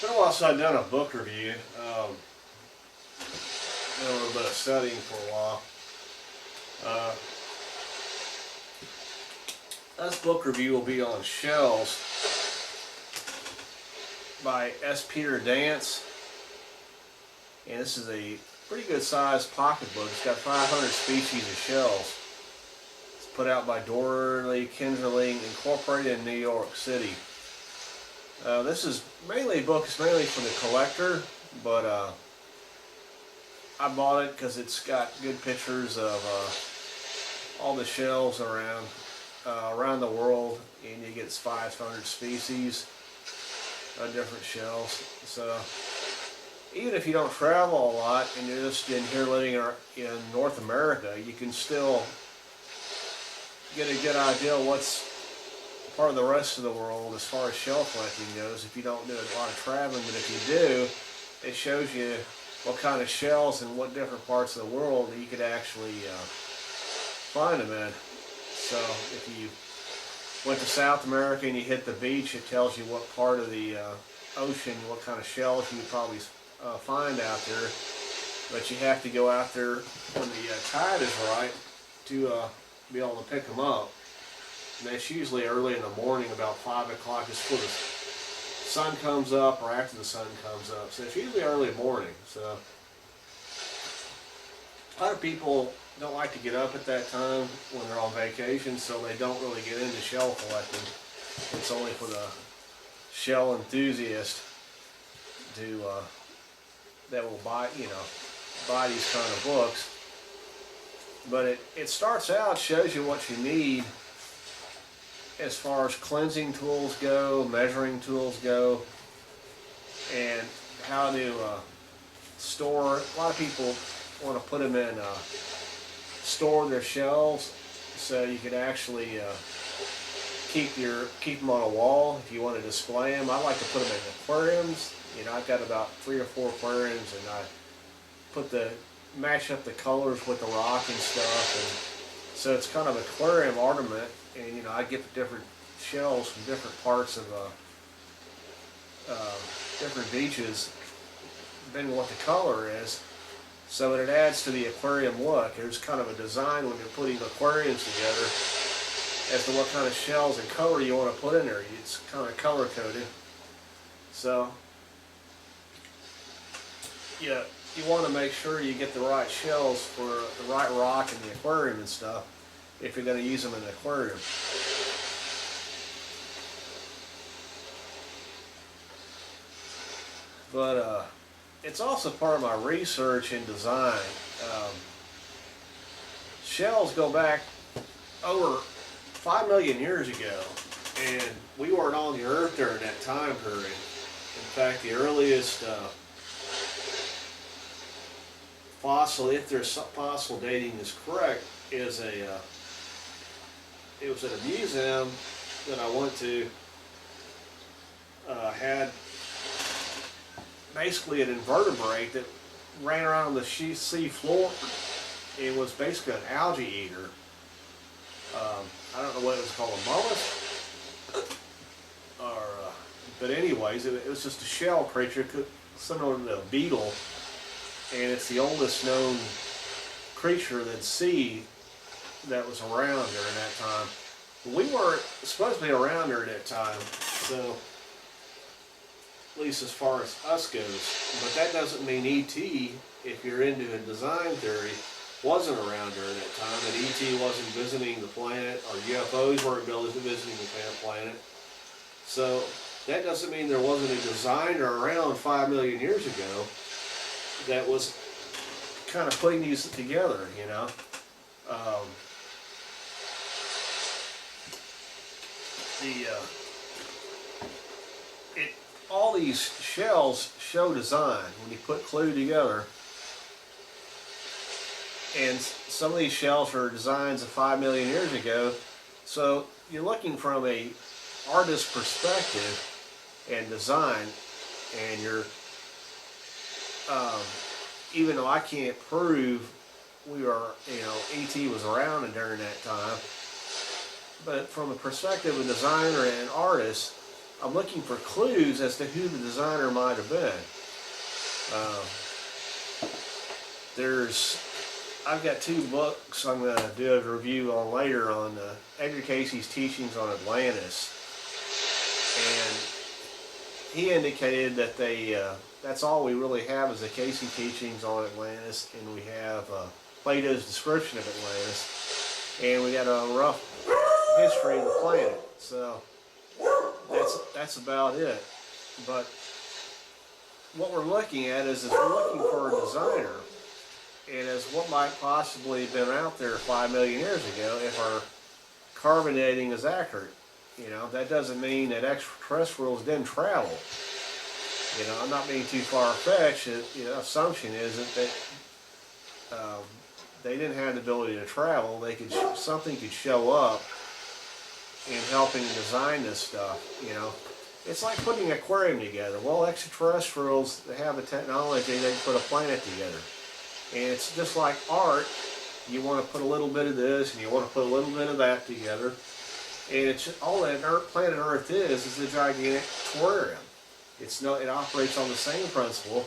Been a while since I've done a book review. Done a little bit of studying for a while. This book review will be on Shells by S. Peter Dance. And this is a pretty good sized pocketbook. It's got 500 species of shells. It's put out by Dorly, Kenderling, Incorporated in New York City. This is mainly a book. It's mainly for the collector, but I bought it because it's got good pictures of all the shells around the world, and you get 500 species of different shells. So even if you don't travel a lot and you're just in here living in North America, you can still get a good idea of what's part of the rest of the world as far as shell collecting goes if you don't do a lot of traveling. But if you do, it shows you what kind of shells and what different parts of the world that you could actually find them in. So if you went to South America and you hit the beach, it tells you what part of the ocean, what kind of shells you would probably find out there. But you have to go out there when the tide is right to be able to pick them up. And that's usually early in the morning, about 5 o'clock, is before the sun comes up or after the sun comes up. So it's usually early morning. So a lot of people don't like to get up at that time when they're on vacation, so they don't really get into shell collecting. It's only for the shell enthusiast that will buy these kind of books. But it starts out, shows you what you need as far as cleansing tools go, measuring tools go, and how to store. A lot of people want to put them in, store their shells so you could actually keep them on a wall if you want to display them. I like to put them in aquariums. You know, I've got about 3 or 4 aquariums, and I match up the colors with the rock and stuff, and so it's kind of an aquarium ornament. And I get the different shells from different parts of different beaches, depending on what the color is. So it adds to the aquarium look. There's kind of a design when you're putting aquariums together as to what kind of shells and color you want to put in there. It's kind of color coded. So yeah, you want to make sure you get the right shells for the right rock in the aquarium and stuff if you're going to use them in an aquarium. But it's also part of my research and design. Shells go back over 5 million years ago, and we weren't on the earth during that time period. In fact, the earliest fossil, if there's fossil dating is correct, is it was at a museum that I went to, had basically an invertebrate that ran around the sea floor. It was basically an algae eater. I don't know what it was called, a mollusk? But anyways, it was just a shell creature, similar to a beetle, and it's the oldest known creature that was around during that time. We weren't supposed to be around during that time, so at least as far as us goes. But that doesn't mean E.T., if you're into a design theory, wasn't around during that time, that E.T. wasn't visiting the planet, or UFOs weren't visiting the planet. So that doesn't mean there wasn't a designer around 5 million years ago that was kind of putting these together, all these shells show design when you put clue together, and some of these shells are designs of 5 million years ago. So you're looking from a artist's perspective and design, and you're even though I can't prove E.T. was around during that time, but from the perspective of a designer and an artist, I'm looking for clues as to who the designer might have been. I've got 2 books I'm going to do a review on later on Edgar Cayce's teachings on Atlantis, and he indicated that that's all we really have is the Cayce teachings on Atlantis, and we have Plato's description of Atlantis, and we got a rough history of the planet. So that's about it. But what we're looking at is we're looking for a designer, and as what might possibly have been out there 5 million years ago if our carbon dating is accurate. You know, that doesn't mean that extraterrestrials didn't travel. You know, I'm not being too far-fetched. You know, assumption is that they didn't have the ability to travel. Something could show up in helping design this stuff. You know, it's like putting an aquarium together. Well, extraterrestrials, they have the technology, they can put a planet together. And it's just like art. You want to put a little bit of this and you want to put a little bit of that together. And it's all that planet Earth is a gigantic aquarium. It operates on the same principle.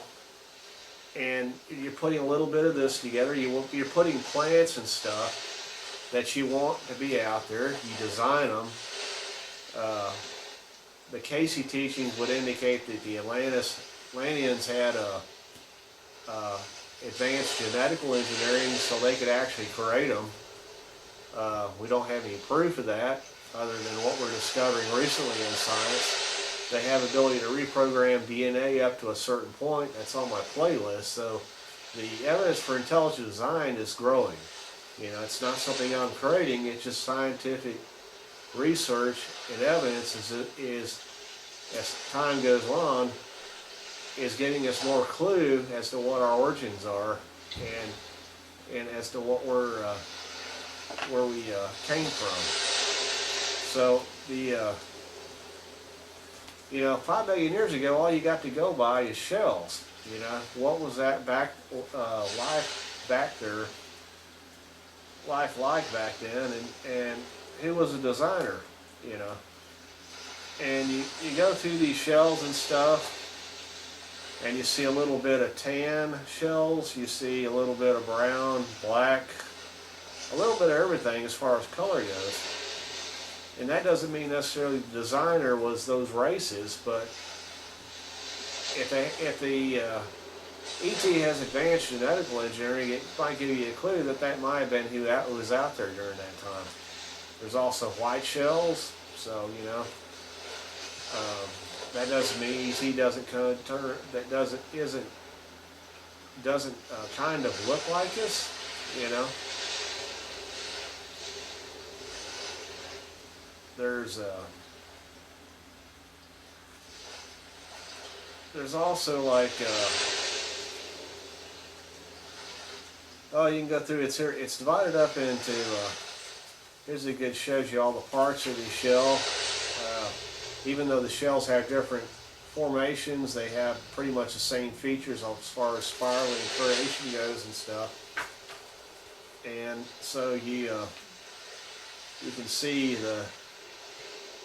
And you're putting a little bit of this together. You're putting plants and stuff that you want to be out there. You design them. The Cayce teachings would indicate that the Atlanteans had advanced genetical engineering so they could actually create them. We don't have any proof of that other than what we're discovering recently in science. They have the ability to reprogram DNA up to a certain point. That's on my playlist. So the evidence for intelligent design is growing. You know, it's not something I'm creating. It's just scientific research and evidence is as time goes on, is giving us more clue as to what our origins are and as to what where we came from. So you know, 5 million years ago, all you got to go by is shells. You know, what was that life back there? Life like back then, and who was a designer? You know, and you go through these shells and stuff. And you see a little bit of tan shells, you see a little bit of brown, black, a little bit of everything as far as color goes. And that doesn't mean necessarily the designer was those races, but if the ET has advanced genetical engineering, it might give you a clue that might have been who was out there during that time. There's also white shells, so you know. That doesn't mean ET doesn't kind of look like us, you know. There's also like oh, you can go through it's here. It's divided up into here's a good shows you all the parts of the shell. Even though the shells have different formations, they have pretty much the same features as far as spiraling and creation goes and stuff. And so you can see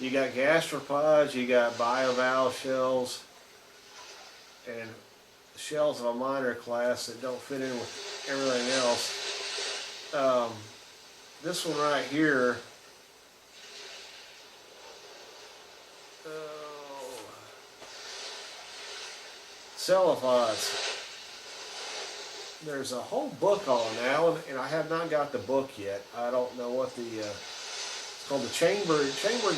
you got gastropods, you got bivalve shells, and shells of a minor class that don't fit in with everything else. This one right here. Cephalopods. There's a whole book on now, and I have not got the book yet. I don't know what it's called, the Chambered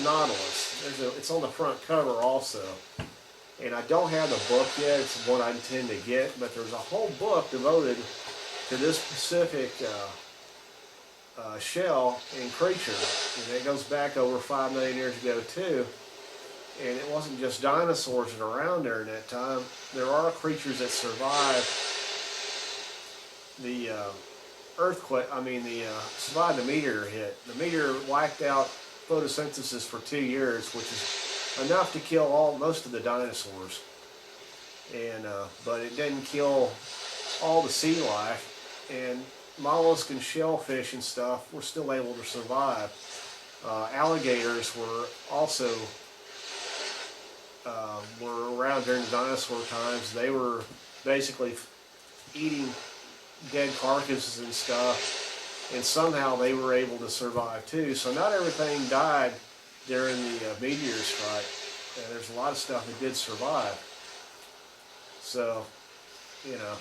Nautilus. It's on the front cover also, and I don't have the book yet. It's one I intend to get, but there's a whole book devoted to this specific shell and creature, and it goes back over 5 million years ago too. And it wasn't just dinosaurs that are around there in that time. There are creatures that survived the earthquake. Survived the meteor hit. The meteor wiped out photosynthesis for 2 years, which is enough to kill most of the dinosaurs. And but it didn't kill all the sea life. And mollusks and shellfish and stuff were still able to survive. Alligators were also were around during the dinosaur times. They were basically eating dead carcasses and stuff, and somehow they were able to survive too. So not everything died during the meteor strike. There's a lot of stuff that did survive. So, you know,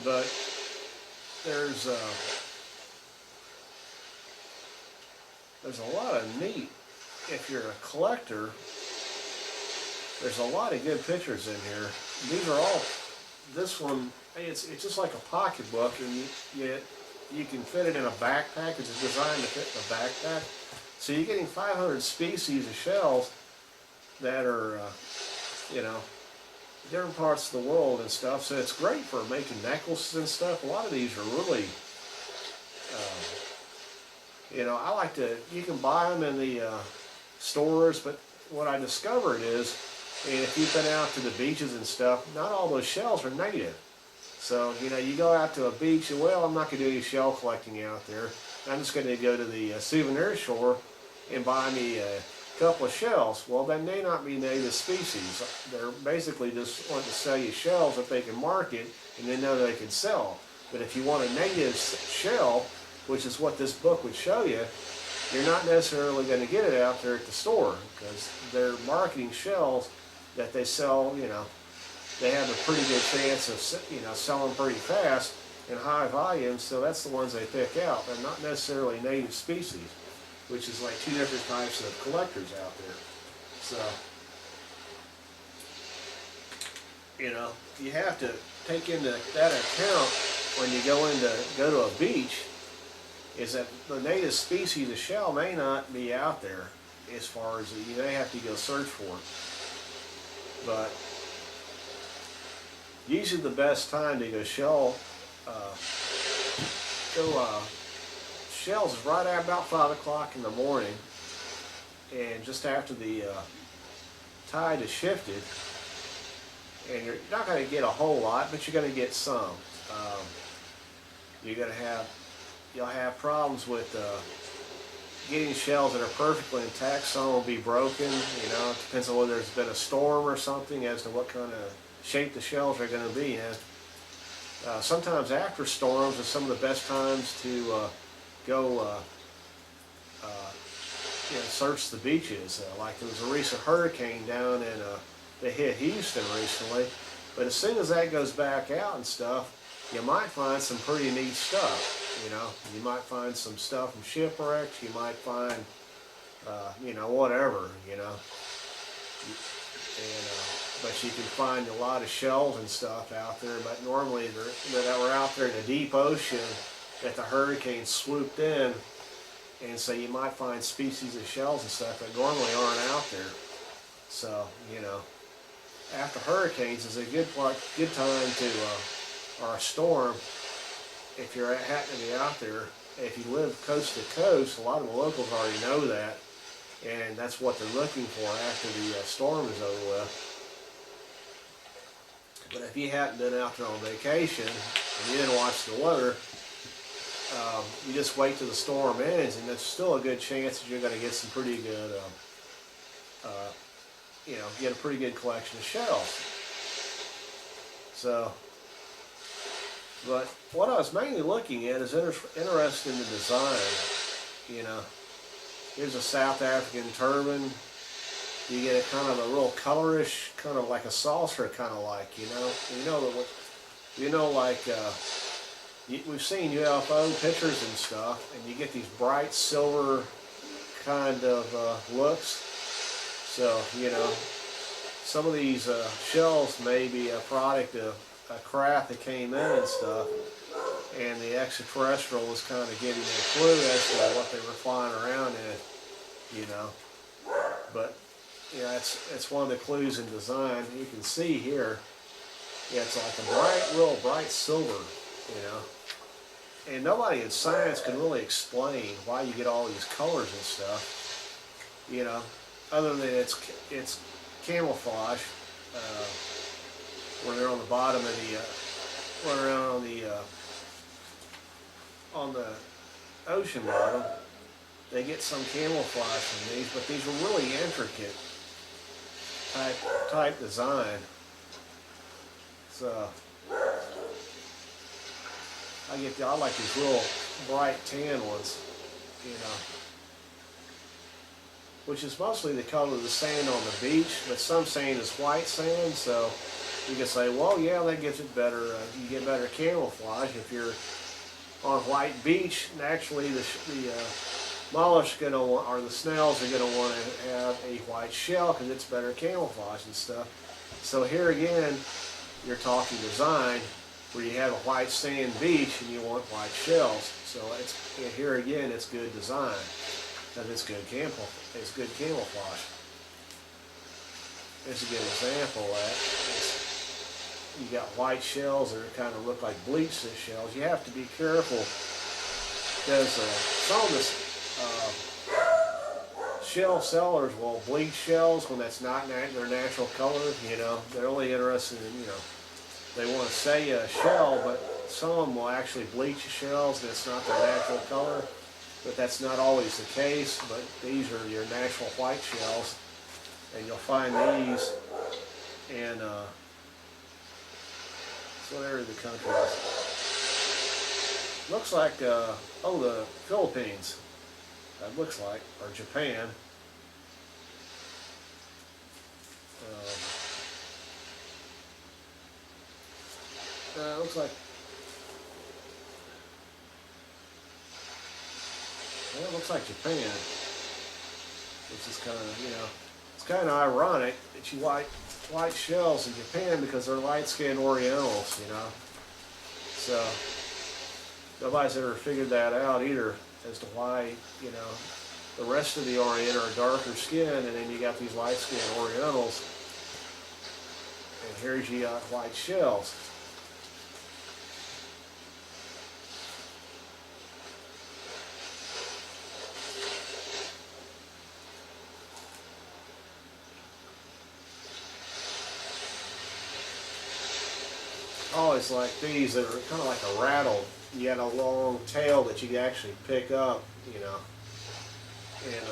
but there's a lot of neat. If you're a collector, there's a lot of good pictures in here. These are all. This one, it's just like a pocketbook, and you can fit it in a backpack. It's designed to fit in a backpack. So you're getting 500 species of shells that are, you know, different parts of the world and stuff. So it's great for making necklaces and stuff. A lot of these are really, you know, I like to. You can buy them in the stores, but what I discovered is, and if you've been out to the beaches and stuff, not all those shells are native. So, you know, you go out to a beach and, well, I'm not going to do any shell collecting out there. I'm just going to go to the souvenir store and buy me a couple of shells. Well, that may not be native species. They're basically just wanting to sell you shells that they can market and they know they can sell. But if you want a native shell, which is what this book would show you, you're not necessarily going to get it out there at the store, because they're marketing shells that they sell. You know, they have a pretty good chance of, you know, selling pretty fast in high volume. So that's the ones they pick out. They're not necessarily native species, which is like two different types of collectors out there. So, you know, you have to take into that account when you go to a beach, is that the native species of shell may not be out there, as far as you may have to go search for it. But usually the best time to go shells is right at about 5 o'clock in the morning, and just after the tide has shifted. And you're not going to get a whole lot, but you're going to get some. You'll have problems with getting shells that are perfectly intact. Some will be broken. You know, it depends on whether there's been a storm or something as to what kind of shape the shells are going to be in. Sometimes after storms are some of the best times to go you know, search the beaches. Like there was a recent hurricane down in that hit Houston recently, but as soon as that goes back out and stuff, you might find some pretty neat stuff. You know, you might find some stuff from shipwrecks. You might find, you know, whatever. You know, and but you can find a lot of shells and stuff out there. But normally that were out there in the deep ocean that the hurricane swooped in, and so you might find species of shells and stuff that normally aren't out there. So, you know, after hurricanes is a good time to, or a storm, if you're happen to be out there. If you live coast to coast, a lot of the locals already know that, and that's what they're looking for after the storm is over with. But if you hadn't been out there on vacation and you didn't watch the weather, you just wait till the storm ends, and there's still a good chance that you're going to get some pretty good, you know, get a pretty good collection of shells. So, but what I was mainly looking at is interested in the design. You know, here's a South African turban. You get a kind of a real colorish, kind of like a saucer, kind of like, like we've seen UFO pictures and stuff, and you get these bright silver kind of looks. So, you know, some of these shells may be a product of a craft that came in and stuff, and the extraterrestrial was kind of giving a clue as to what they were flying around in, you know. But, yeah, it's one of the clues in design. You can see here, yeah, it's like a real bright silver, you know. And nobody in science can really explain why you get all these colors and stuff, you know, other than it's camouflage. When they're on the bottom of the, when they're on the ocean bottom, they get some camouflage from these, but these are really intricate type design. So I like these real bright tan ones, you know, which is mostly the color of the sand on the beach, but some sand is white sand, so you can say, well, yeah, that gives it better, you get better camouflage. If you're on white beach, naturally the mollusks are gonna want, or the snails are gonna want to have a white shell because it's better camouflage and stuff. So here again, you're talking design, where you have a white sand beach and you want white shells. So here again, it's good design because it's good camouflage. It's a good example of that. You got white shells that kind of look like bleached shells. You have to be careful because some of the shell sellers will bleach shells when that's not their natural color. You know, they're only interested in, you know, they want to sell you a shell, but some of them will actually bleach the shells and it's not their natural color. But that's not always the case. But these are your natural white shells, and you'll find these in what area of the country is. Looks like the Philippines. That looks like, or Japan. Looks like, well, it looks like Japan, which is kind of, you know, it's kind of ironic that you white shells in Japan because they're light-skinned Orientals, you know. So nobody's ever figured that out either as to why, you know, the rest of the Orient are darker skin, and then you got these light-skinned Orientals, and here's you got white shells. Always like these that are kind of like a rattle. You got a long tail that you can actually pick up, you know, and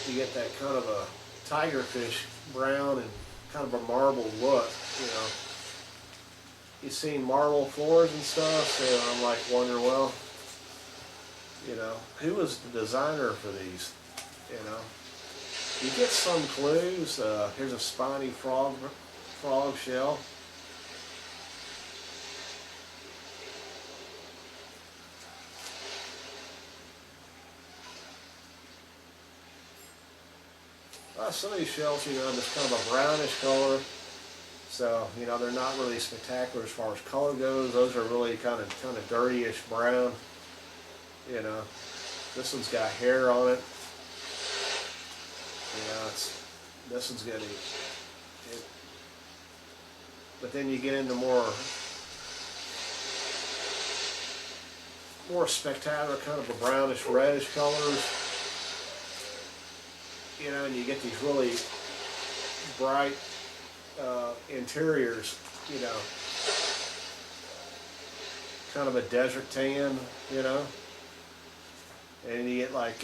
you get that kind of a tigerfish brown and kind of a marble look, you know. You've seen marble floors and stuff, so I'm like wondering, well, you know, who was the designer for these, you know. You get some clues. Here's a spiny frog shell. Some of these shells, you know, just kind of a brownish color. So, you know, they're not really spectacular as far as color goes. Those are really kind of dirtyish brown. You know, this one's got hair on it. You know, this one's got but then you get into more spectacular, kind of a brownish reddish colors. You know, and you get these really bright interiors, you know, kind of a desert tan, you know, and you get like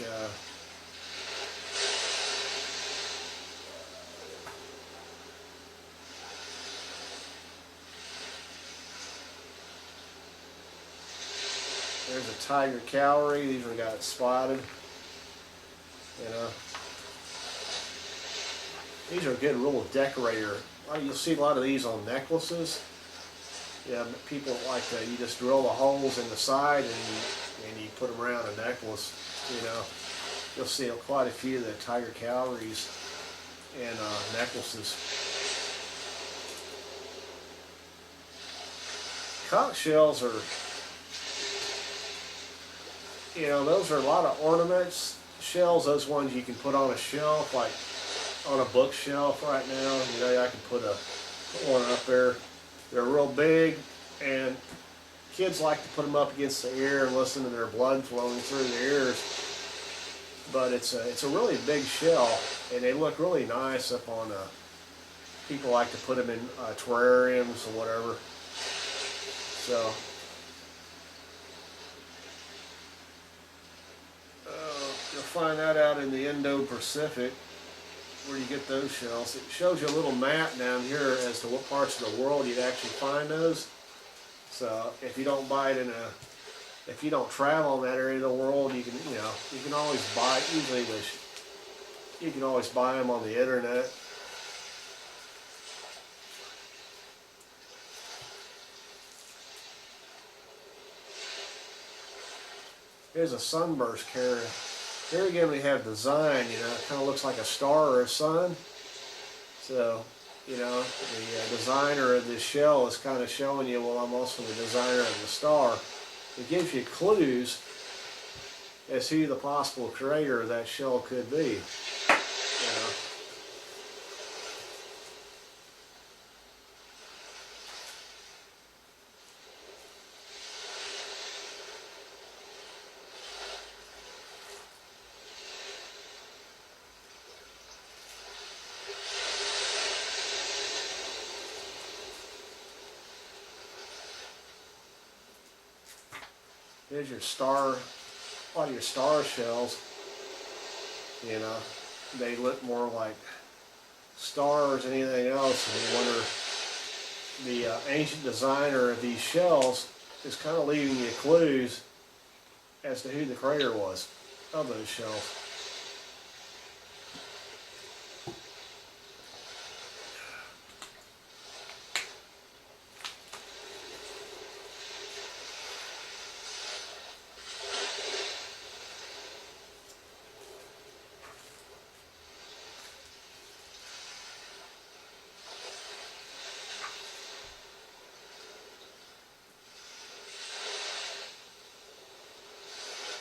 there's a tiger cowrie. These are got spotted, you know. These are good little decorator. You'll see a lot of these on necklaces. Yeah, people like to, you just drill the holes in the side and you put them around a necklace. You know, you'll see quite a few of the tiger cowries in necklaces. Conch shells are, you know, those are a lot of ornaments. Shells, those ones you can put on a shelf, like on a bookshelf right now. You know, I can put one up there. They're real big, and kids like to put them up against the ear and listen to their blood flowing through their ears. But it's a really big shell, and they look really nice up on. People like to put them in terrariums or whatever. So. You'll find that out in the Indo-Pacific. get those shells. It shows you a little map down here as to what parts of the world you'd actually find those. So if you don't buy it if you don't travel in that area of the world, you can always buy, usually you can always buy them on the internet. Here's a sunburst carrier. Here again we have design, it kind of looks like a star or a sun. So, the designer of this shell is kind of showing you, well, I'm also the designer of the star. It gives you clues as to who the possible creator of that shell could be. Here's your star, a lot of your star shells, they look more like stars than anything else. And you wonder, the ancient designer of these shells is kind of leaving you clues as to who the creator was of those shells.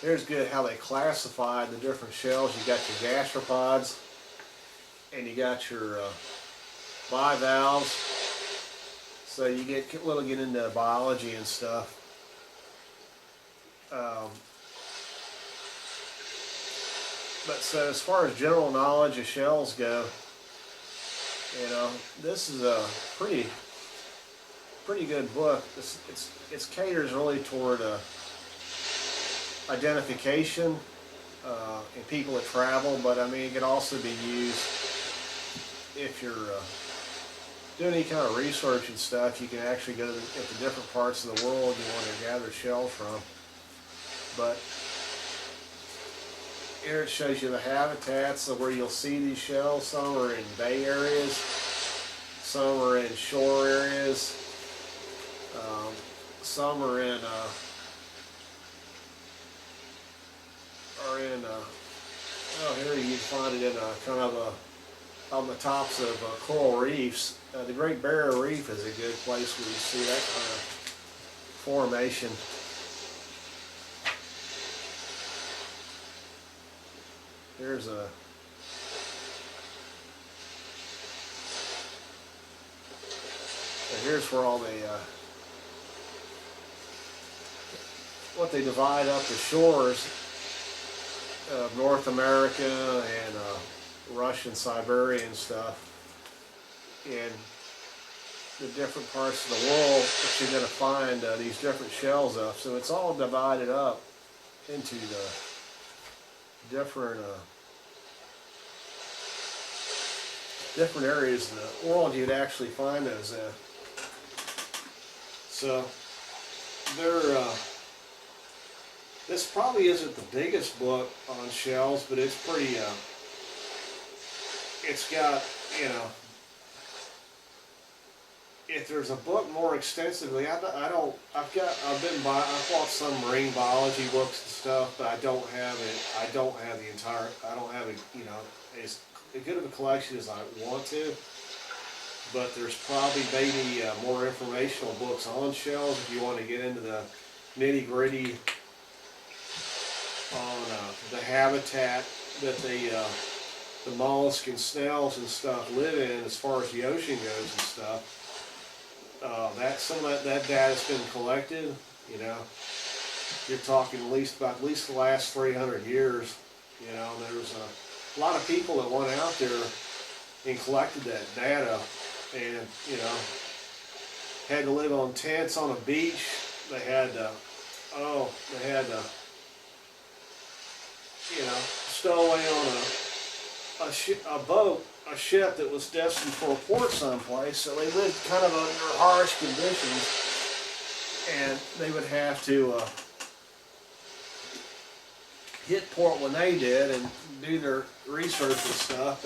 Here's good how they classified the different shells. You got your gastropods, and you got your bivalves. So you get into biology and stuff. But so as far as general knowledge of shells go, this is a pretty good book. It's caters really toward identification and people that travel, but I mean it could also be used if you're doing any kind of research and stuff. You can actually go to the different parts of the world you want to gather shells from. But here it shows you the habitats of where you'll see these shells. Some are in bay areas, some are in shore areas, some are in here you can find it in kind of on the tops of coral reefs. The Great Barrier Reef is a good place where you see that kind of formation. Here's here's where all what they divide up the shores of North America and Russia and Siberia and stuff, and the different parts of the world that you're going to find these different shells of. So it's all divided up into the different areas of the world you'd actually find those in. So this probably isn't the biggest book on shells, but it's pretty, it's got, if there's a book more extensively, I've bought some marine biology books and stuff, but I don't have as good of a collection as I want to. But there's probably maybe more informational books on shells if you want to get into the nitty-gritty on the habitat that the mollusks and snails and stuff live in as far as the ocean goes and stuff. Some of that data's been collected. You're talking at least the last 300 years. There was a lot of people that went out there and collected that data, and had to live on tents on a beach. They had to stow away on a boat a ship that was destined for a port someplace, so they lived kind of under harsh conditions, and they would have to hit port when they did and do their research and stuff.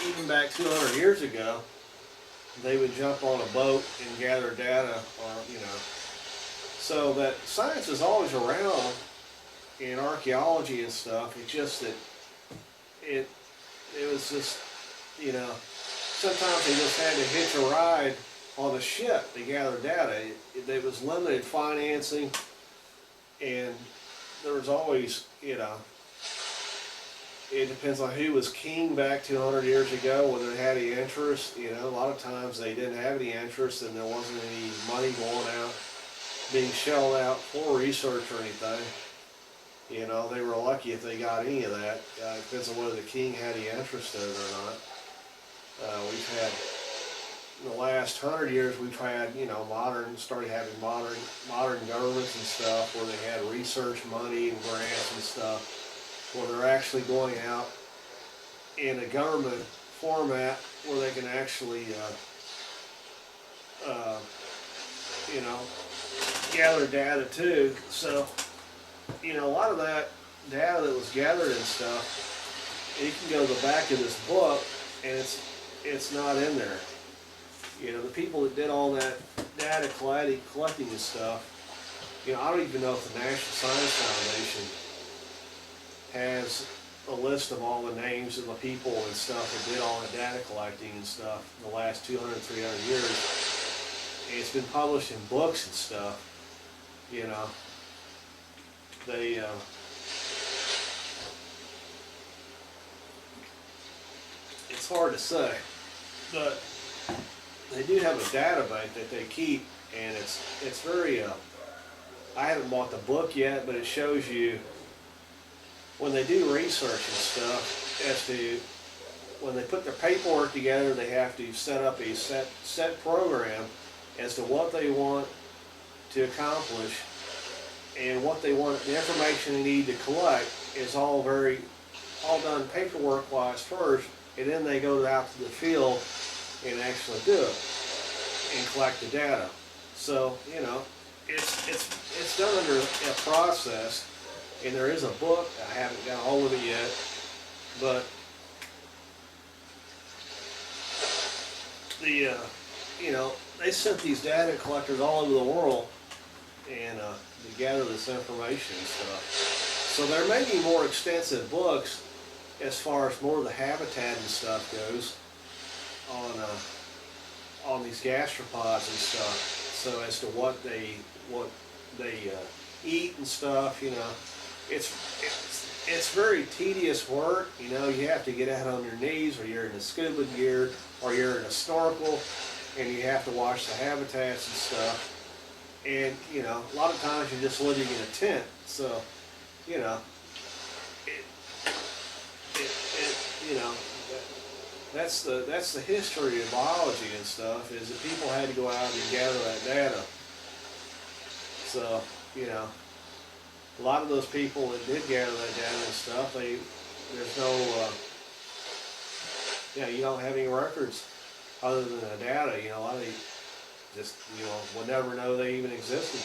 Even back 200 years ago, they would jump on a boat and gather data, or so that science is always around in archaeology and stuff. It's just that it was just, sometimes they just had to hitch a ride on the ship to gather data. There was limited financing, and there was always, it depends on who was king back 200 years ago, whether they had any interest. A lot of times they didn't have any interest, and there wasn't any money going out, being shelled out for research or anything. They were lucky if they got any of that. It depends on whether the king had any interest in it or not. We've had, in the last 100 years, we've had, started having modern governments and stuff where they had research money and grants and stuff, where they're actually going out in a government format where they can actually, gather data too. So, a lot of that data that was gathered and stuff, you can go to the back of this book, and it's not in there. The people that did all that data collecting and stuff, I don't even know if the National Science Foundation has a list of all the names of the people and stuff that did all the data collecting and stuff in the last 200, 300 years. And it's been published in books and stuff. They it's hard to say, but they do have a data bank that they keep, and it's very I haven't bought the book yet, but it shows you when they do research and stuff as to when they put their paperwork together, they have to set up a set program as to what they want to accomplish, and what they want, the information they need to collect is all done paperwork wise first, and then they go out to the field and actually do it and collect the data. So it's done under a process, and there is a book. I haven't got a hold of it yet, but they sent these data collectors all over the world and to gather this information and stuff. So there may be more extensive books as far as more of the habitat and stuff goes on these gastropods and stuff. So as to what they eat and stuff, it's very tedious work. You have to get out on your knees, or you're in a scuba gear, or you're in a snorkel, and you have to watch the habitats and stuff. And a lot of times you're just living in a tent. So that's the history of biology and stuff, is that people had to go out and gather that data. So a lot of those people that did gather that data and stuff, there's no you don't have any records other than the data. A lot of these just will never know they even existed.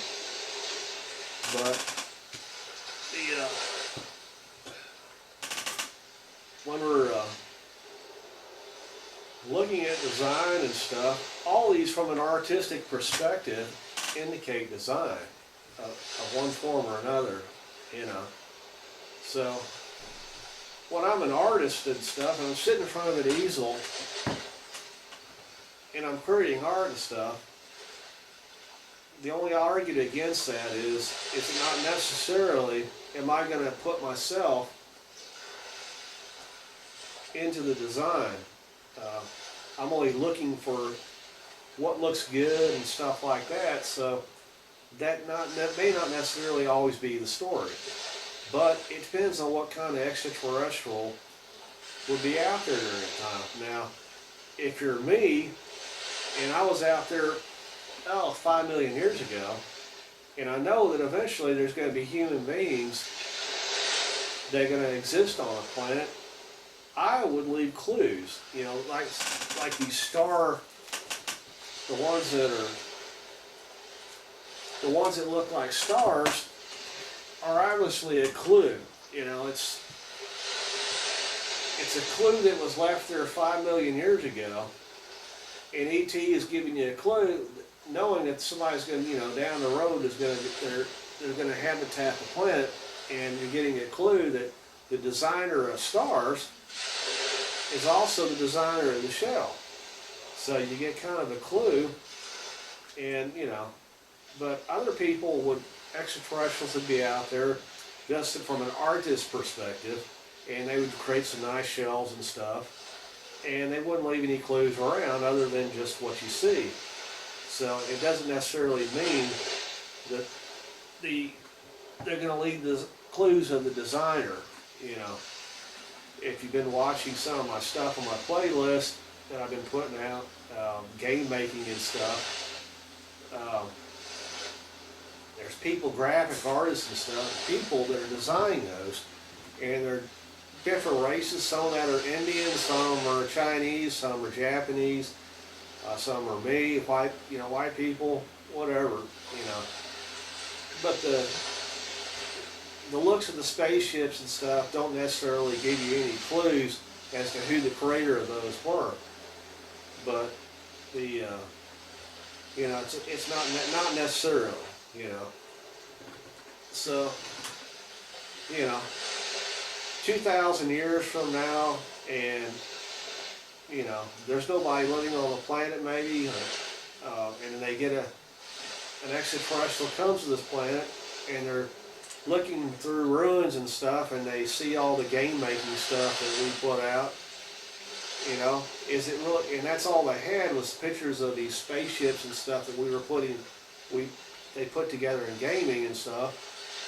But when we're looking at design and stuff, all these from an artistic perspective indicate design of one form or another. So when I'm an artist and stuff, and I'm sitting in front of an easel and I'm creating art and stuff, the only argument against that is, it's not necessarily, am I going to put myself into the design. I'm only looking for what looks good and stuff like that, so that may not necessarily always be the story. But it depends on what kind of extraterrestrial would be out there during that time. Now, if you're me, and I was out there 5 million years ago, and I know that eventually there's going to be human beings that are going to exist on a planet I would leave clues, you know, like these star, the ones that look like stars are obviously a clue. You know, it's a clue that was left there 5 million years ago, and ET is giving you a clue, knowing that somebody's going to, you know, down the road is going to, they're going to habitat the planet, and you're getting a clue that the designer of stars is also the designer of the shell. So you get kind of a clue, and you know, but other people would, extraterrestrials would be out there just from an artist perspective, and they would create some nice shells and stuff, and they wouldn't leave any clues around other than just what you see. So it doesn't necessarily mean that they're going to leave the clues of the designer. You know, if you've been watching some of my stuff on my playlist that I've been putting out, game making and stuff, there's people, graphic artists and stuff, people that are designing those, and they're different races. Some that are Indian, some are Chinese, some are Japanese, some are me, white, you know, white people, whatever, you know. But the looks of the spaceships and stuff don't necessarily give you any clues as to who the creator of those were. But the you know, it's not necessarily, you know. So, you know, 2,000 years from now, and you know, there's nobody living on the planet maybe, and then they get an extraterrestrial comes to this planet, and they're looking through ruins and stuff, and they see all the game making stuff that we put out. You know, is it really? And that's all they had was pictures of these spaceships and stuff that we were they put together in gaming and stuff.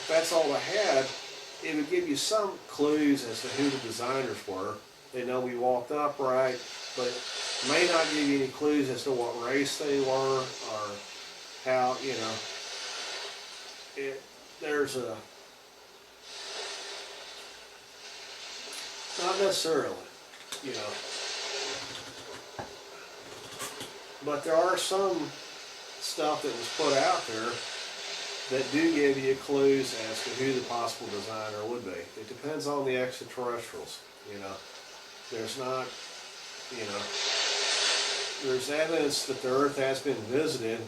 If that's all they had, it would give you some clues as to who the designers were. They know we walked upright, but may not give you any clues as to what race they were or how, you know. There's a, not necessarily, you know, but there are some stuff that was put out there that do give you clues as to who the possible designer would be. It depends on the extraterrestrials, you know. There's not, you know, there's evidence that the Earth has been visited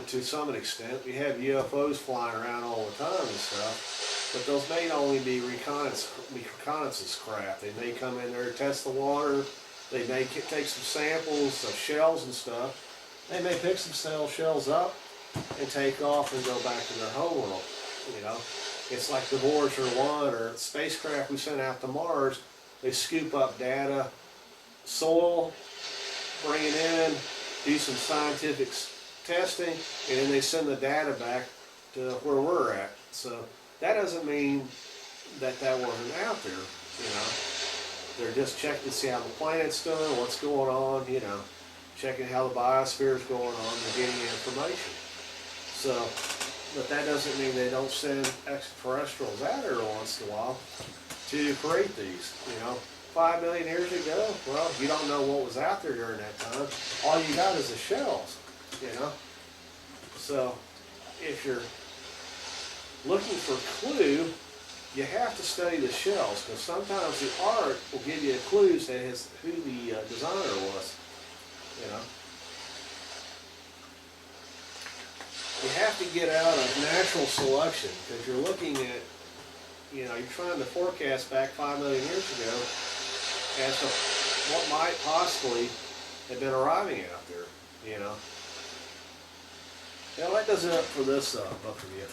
to some extent. We have UFOs flying around all the time and stuff, but those may only be reconnaissance craft. They may come in there, test the water. They may take some samples of shells and stuff. They may pick some shells up and take off and go back to their homeworld. You know, it's like the Voyager 1 or spacecraft we sent out to Mars. They scoop up data, soil, bring it in, do some scientific testing, and then they send the data back to where we're at. So that doesn't mean that wasn't out there, you know. They're just checking to see how the planet's doing, what's going on, you know, checking how the biosphere is going on, and getting information. So, but that doesn't mean they don't send extraterrestrials out there once in a while to create these, you know. 5 million years ago, well, you don't know what was out there during that time. All you got is the shells, you know. So, if you're looking for clue, you have to study the shells, because sometimes the art will give you clues as who the designer was, you know. You have to get out of natural selection, because you're looking at, you know, you're trying to forecast back 5 million years ago as to what might possibly have been arriving out there, you know. Well, that does it for this book review.